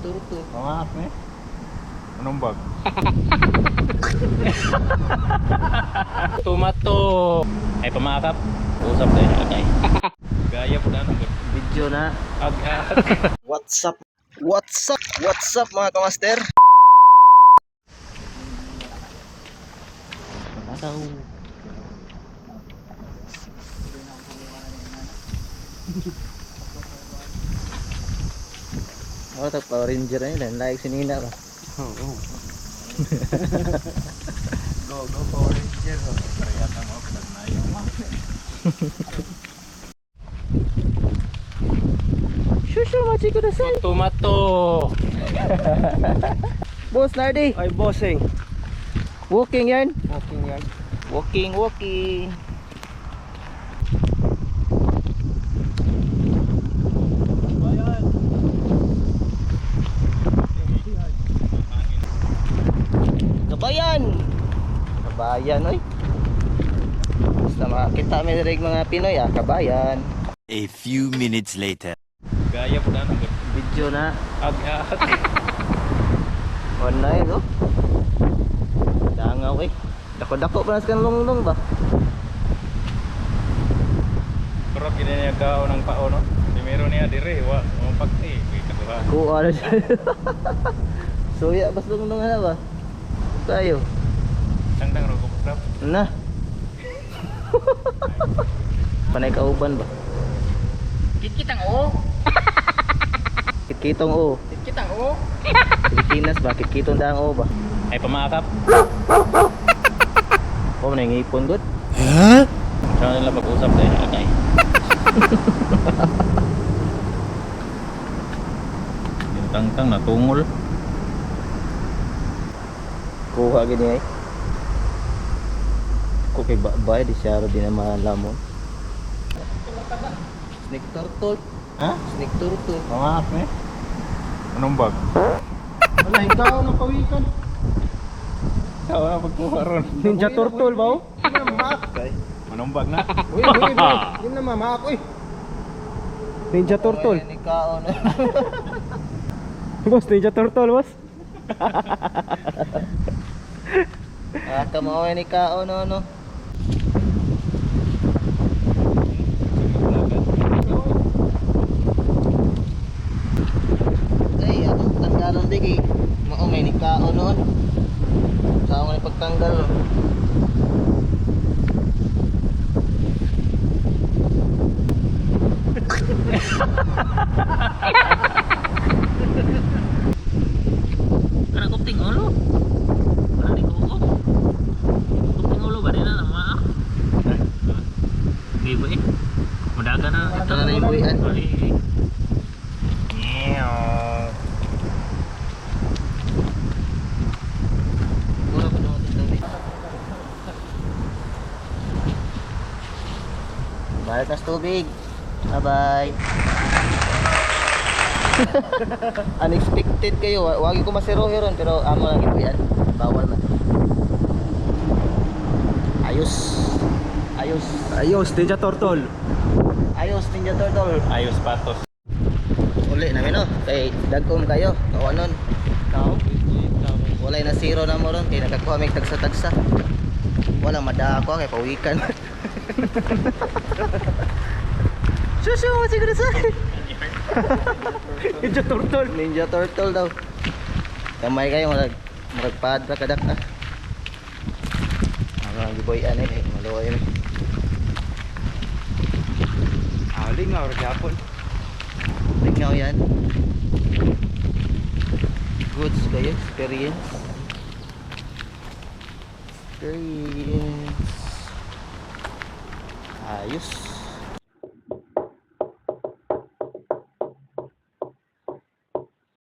turtle. Pangat ni. Anong bag? Tomato. Ay pamakap. Usap tayo okay. Gaya po na ng Video na. agad. What's up? What's up? What's up mga kamaster? Ataw. Oh, tak Power Ranger na yun. Like si Nina ba? Oo. Go Power Ranger. Parehas na mga pinagnayo. Shushu, machi ko na sa. Tomato. Boss Nardi. Ay bossing. Walking yan. Walking yan. Walking. Kabayan oy. Basta makakita may rig mga Pinoy kabayan. A few minutes later. Gaya po na ng Video na. agad. Online no. Dangaw eh. Dako-dako pa nas kan longlong ba? Pero kinanya kao ng pao no. Primero niya dire wa mo pagti. Kaduha. Kuha na siya. Suya bas longlong na ba? Tayo. Tangdang ro ko prap. Na. Panay kauban ba? Kikitang o. Kitkitong o. Kikitang o. Pilipinas ba? Kitkitong daang o ba? Ay pamakap. O man ngipon gud. Saan nila pag-usap tayo okay. Yung tangtang natungol. Kuha gini ay. Ko kay bay di siya di na malamon. Snake turtle. Ha? Snake turtle. Pangat ni. Anong bag? Wala ikaw na pawikan. Ikaw na pagkuha ron. Ninja turtle ba? Anong bag na? Uy, yun na mama ako eh. Ninja turtle. Ni kaon. Boss, Ninja Turtle, boss. Kamao ni kaon no. Ay, atong tanggalan digi. Mao may ni kaon noon. Sa ako ni pagtanggal. Kana kupting ulo. Ani ko ko. Kupting ulo ba din na nama? Di ba eh? Mudaga na Ito na yung buhian. Mura pa naman ito. Balik na sa tubig. Bye-bye. Unexpected kayo. Wagi ko masirohe ron pero amo lang ito yan. Bawal man. Ayos. Ayos, Ninja Turtle. Ayos Ninja Turtle. Ayos patos. Uli namin no. Kay dagkong kayo. Kawanon. Walay na zero na mo ron. Kaya nagkakuha may tagsa-tagsa. Walang mada ako kay pawikan. Susu, masih gede say. Ninja Turtle daw. Kamay kayo magpad pa kadak ah. Ang giboyan eh, maluoy eh. Aling nga, orga po. Tingnan yan. Goods kayo, experience. Ayos.